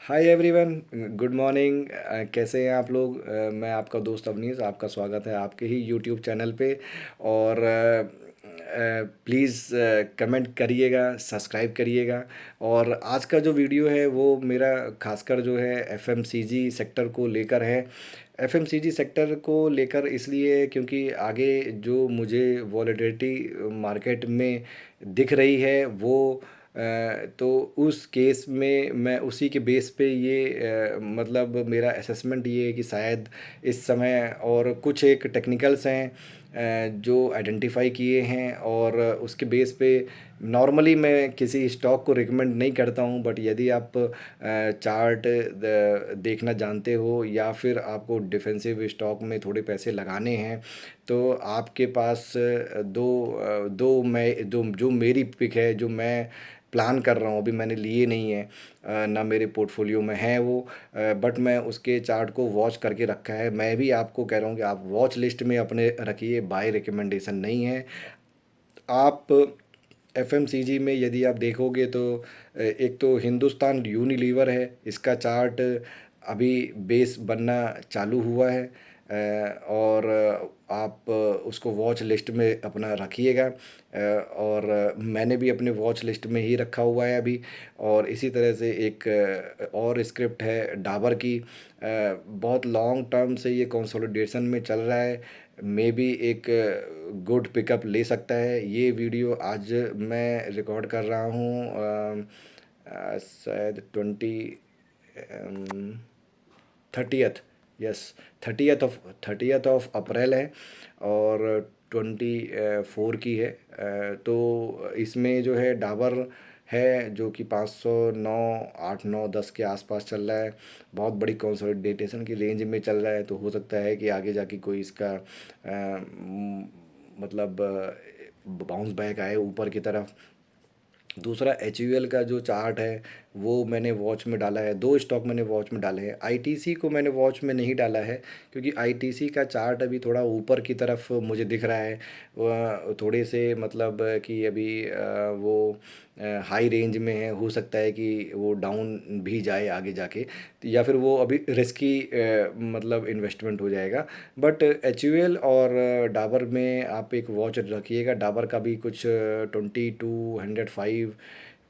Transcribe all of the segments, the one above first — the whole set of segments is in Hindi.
Hi everyone. Good morning. कैसे हैं आप लोग? मैं आपका दोस्त अवनीश, आपका स्वागत है आपके ही यूट्यूब चैनल पे। और प्लीज़ कमेंट करिएगा, सब्सक्राइब करिएगा। और आज का जो वीडियो है वो मेरा खासकर जो है एफएमसीजी सेक्टर को लेकर है। एफएमसीजी सेक्टर को लेकर इसलिए क्योंकि आगे जो मुझे वॉलेटिलिटी मार्केट में दिख रही है वो तो उस केस में मैं उसी के बेस पे मतलब मेरा असेसमेंट ये है कि शायद इस समय और कुछ एक टेक्निकल्स हैं जो आइडेंटिफाई किए हैं। और उसके बेस पे नॉर्मली मैं किसी स्टॉक को रिकमेंड नहीं करता हूँ, बट यदि आप चार्ट देखना जानते हो या फिर आपको डिफेंसिव स्टॉक में थोड़े पैसे लगाने हैं तो आपके पास दो जो मेरी पिक है, जो मैं प्लान कर रहा हूँ, अभी मैंने लिए नहीं है, ना मेरे पोर्टफोलियो में है वो, बट मैं उसके चार्ट को वॉच करके रखा है। मैं भी आपको कह रहा हूँ कि आप वॉच लिस्ट में अपने रखिए, बाय रिकमेंडेशन नहीं है। आप एफएमसीजी में यदि आप देखोगे तो एक तो हिंदुस्तान यूनिलीवर है, इसका चार्ट अभी बेस बनना चालू हुआ है। और आप उसको वॉच लिस्ट में अपना रखिएगा। और मैंने भी अपने वॉच लिस्ट में ही रखा हुआ है अभी। और इसी तरह से एक और स्क्रिप्ट है डाबर की। बहुत लॉन्ग टर्म से ये कंसोलिडेशन में चल रहा है, मे बी एक गुड पिकअप ले सकता है। ये वीडियो आज मैं रिकॉर्ड कर रहा हूँ शायद 30th, yes, 30th of April है। और 24 की है। तो इसमें जो है डाबर है जो कि 509, 8, 9, 10 के आसपास चल रहा है। बहुत बड़ी कंसोलिडेशन की रेंज में चल रहा है, तो हो सकता है कि आगे जाके कोई इसका मतलब बाउंस बैक आए ऊपर की तरफ। दूसरा एच का जो चार्ट है वो मैंने वॉच में डाला है। दो स्टॉक मैंने वॉच में डाले हैं, आईटीसी को मैंने वॉच में नहीं डाला है क्योंकि आईटीसी का चार्ट अभी थोड़ा ऊपर की तरफ मुझे दिख रहा है। थोड़े से मतलब कि अभी वो हाई रेंज में है, हो सकता है कि वो डाउन भी जाए आगे जाके, या फिर वो अभी रिस्की मतलब इन्वेस्टमेंट हो जाएगा। बट एच और डाबर में आप एक वॉच रखिएगा। डाबर का भी कुछ 2205,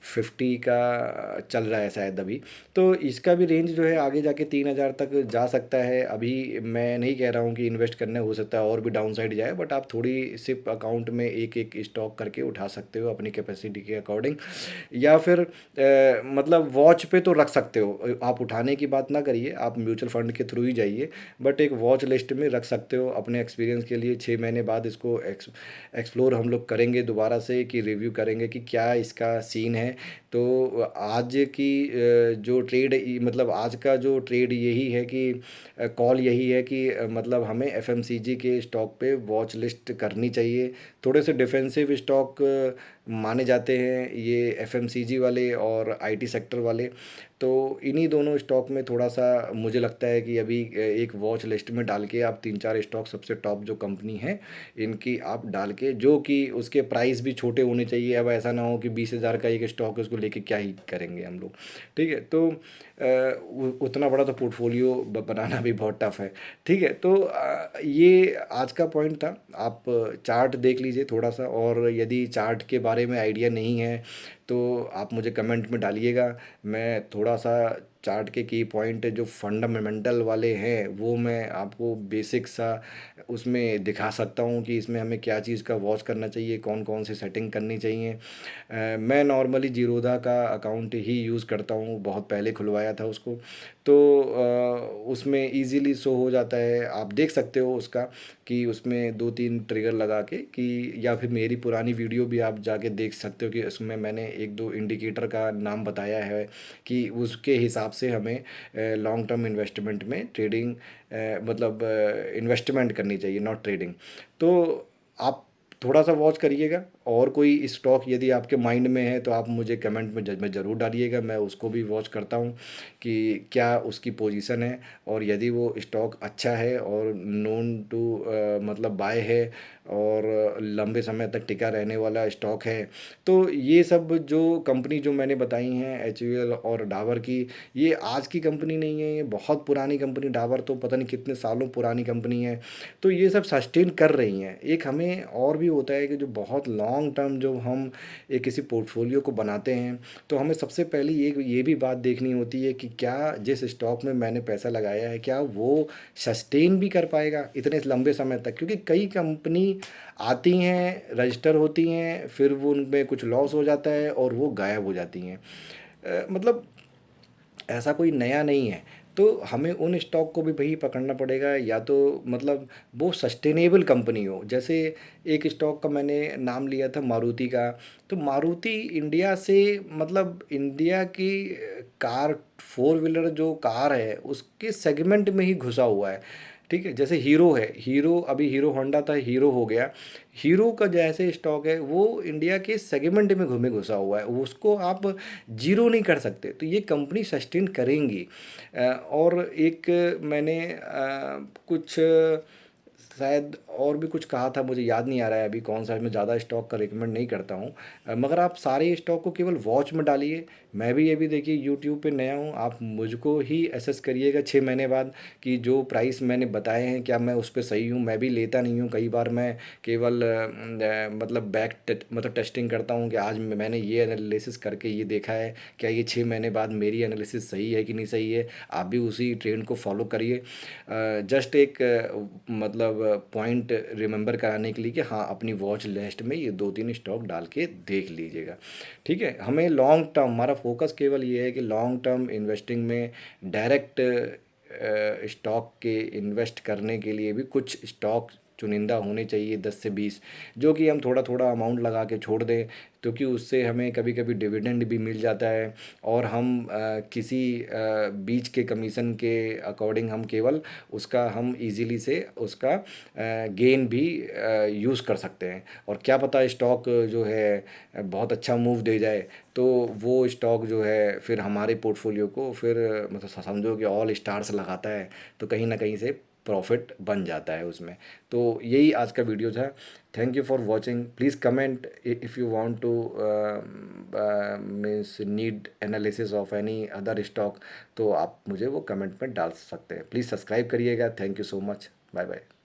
50 का चल रहा है शायद अभी। तो इसका भी रेंज जो है आगे जाके 3000 तक जा सकता है। अभी मैं नहीं कह रहा हूँ कि इन्वेस्ट करना, हो सकता है और भी डाउन साइड जाए, बट आप थोड़ी सिप अकाउंट में एक एक स्टॉक करके उठा सकते हो अपनी कैपेसिटी के अकॉर्डिंग। या फिर मतलब वॉच पे तो रख सकते हो, आप उठाने की बात ना करिए, आप म्यूचुअल फंड के थ्रू ही जाइए। बट एक वॉच लिस्ट में रख सकते हो अपने एक्सपीरियंस के लिए। 6 महीने बाद इसको एक्सप्लोर हम लोग करेंगे दोबारा से, कि रिव्यू करेंगे कि क्या इसका सीन है। तो आज की जो ट्रेड, मतलब आज का जो ट्रेड यही है कि कॉल यही है कि मतलब हमें एफएमसीजी के स्टॉक पे वॉच लिस्ट करनी चाहिए। थोड़े से डिफेंसिव स्टॉक माने जाते हैं ये एफएमसीजी वाले और आईटी सेक्टर वाले। तो इन्हीं दोनों स्टॉक में थोड़ा सा मुझे लगता है कि अभी एक वॉच लिस्ट में डाल के आप 3-4 स्टॉक सबसे टॉप जो कंपनी है इनकी आप डाल के, जो कि उसके प्राइस भी छोटे होने चाहिए। अब ऐसा ना हो कि 20,000 का एक स्टॉक है, उसको लेके क्या ही करेंगे हम लोग। ठीक है, तो उतना बड़ा तो पोर्टफोलियो बनाना भी बहुत टफ है। ठीक है, तो ये आज का पॉइंट था। आप चार्ट देख लीजिए थोड़ा सा, और यदि चार्ट के बारे में आइडिया नहीं है तो आप मुझे कमेंट में डालिएगा। मैं थोड़ा सा चार्ट के की पॉइंट जो फंडामेंटल वाले हैं वो मैं आपको बेसिक सा उसमें दिखा सकता हूँ कि इसमें हमें क्या चीज़ का वॉच करना चाहिए, कौन कौन सी सेटिंग करनी चाहिए। मैं नॉर्मली जीरोधा का अकाउंट ही यूज़ करता हूँ, बहुत पहले खुलवाया था उसको। तो उसमें इजीली शो हो जाता है, आप देख सकते हो उसका कि उसमें 2-3 ट्रिगर लगा के कि, या फिर मेरी पुरानी वीडियो भी आप जाके देख सकते हो कि उसमें मैंने 1-2 इंडिकेटर का नाम बताया है कि उसके हिसाब से हमें लॉन्ग टर्म इन्वेस्टमेंट में ट्रेडिंग मतलब इन्वेस्टमेंट करनी चाहिए, नॉट ट्रेडिंग। तो आप थोड़ा सा वॉच करिएगा। और कोई स्टॉक यदि आपके माइंड में है तो आप मुझे कमेंट में ज़रूर डालिएगा, मैं उसको भी वॉच करता हूँ कि क्या उसकी पोजीशन है। और यदि वो स्टॉक अच्छा है और नोन टू मतलब बाय है और लंबे समय तक टिका रहने वाला स्टॉक है। तो ये सब जो कंपनी जो मैंने बताई हैं एचयूएल और डाबर की, ये आज की कंपनी नहीं है, ये बहुत पुरानी कंपनी। डाबर तो पता नहीं कितने सालों पुरानी कंपनी है। तो ये सब सस्टेन कर रही हैं। एक हमें और भी होता है कि जो बहुत लॉन्ग टर्म जो हम एक किसी पोर्टफोलियो को बनाते हैं, तो हमें सबसे पहले ये भी बात देखनी होती है कि क्या जिस स्टॉक में मैंने पैसा लगाया है क्या वो सस्टेन भी कर पाएगा इतने लंबे समय तक। क्योंकि कई कंपनी आती हैं, रजिस्टर होती हैं, फिर वो उनमें कुछ लॉस हो जाता है और वो गायब हो जाती हैं। मतलब ऐसा कोई नया नहीं है। तो हमें उन स्टॉक को भी वही पकड़ना पड़ेगा, या तो मतलब वो सस्टेनेबल कंपनी हो। जैसे एक स्टॉक का मैंने नाम लिया था मारुति का। तो मारुति इंडिया से, मतलब इंडिया की कार, फोर व्हीलर जो कार है उसके सेगमेंट में ही घुसा हुआ है। ठीक है, जैसे हीरो है, हीरो अभी हीरो होंडा था, हीरो हो गया। हीरो का जैसे स्टॉक है वो इंडिया के सेगमेंट में घूमे घुसा हुआ है, उसको आप जीरो नहीं कर सकते। तो ये कंपनी सस्टेन करेंगी। और एक मैंने कुछ शायद और भी कुछ कहा था, मुझे याद नहीं आ रहा है अभी कौन सा। मैं ज़्यादा स्टॉक का रिकमेंड नहीं करता हूँ। मगर आप सारे स्टॉक को केवल वॉच में डालिए। मैं भी ये भी देखिए यूट्यूब पे नया हूँ, आप मुझको ही असेस करिएगा 6 महीने बाद कि जो प्राइस मैंने बताए हैं क्या मैं उस पे सही हूँ। मैं भी लेता नहीं हूँ, कई बार मैं केवल मतलब मतलब टेस्टिंग करता हूँ कि आज मैंने ये एनालिसिस करके ये देखा है, क्या ये 6 महीने बाद मेरी एनालिसिस सही है कि नहीं सही है। आप भी उसी ट्रेंड को फॉलो करिए। जस्ट एक मतलब पॉइंट रिमेंबर कराने के लिए कि हाँ, अपनी वॉच लिस्ट में ये 2-3 स्टॉक डाल के देख लीजिएगा। ठीक है, हमें लॉन्ग टर्म, हमारा फोकस केवल ये है कि लॉन्ग टर्म इन्वेस्टिंग में डायरेक्ट स्टॉक के इन्वेस्ट करने के लिए भी कुछ स्टॉक चुनिंदा होने चाहिए, 10 से 20, जो कि हम थोड़ा थोड़ा अमाउंट लगा के छोड़ दें। क्योंकि उससे हमें कभी कभी डिविडेंड भी मिल जाता है, और हम किसी बीच के कमीशन के अकॉर्डिंग हम केवल उसका हम इजीली से उसका गेन भी यूज़ कर सकते हैं। और क्या पता स्टॉक जो है बहुत अच्छा मूव दे जाए, तो वो स्टॉक जो है फिर हमारे पोर्टफोलियो को फिर मतलब समझो कि ऑल स्टार्स लगाता है, तो कहीं ना कहीं से प्रॉफिट बन जाता है उसमें। तो यही आज का वीडियो था। Thank you for watching. Please comment if you want to means need analysis of any other stock, तो आप मुझे वो कमेंट में डाल सकते हैं। प्लीज़ सब्सक्राइब करिएगा। Thank you so much. Bye bye.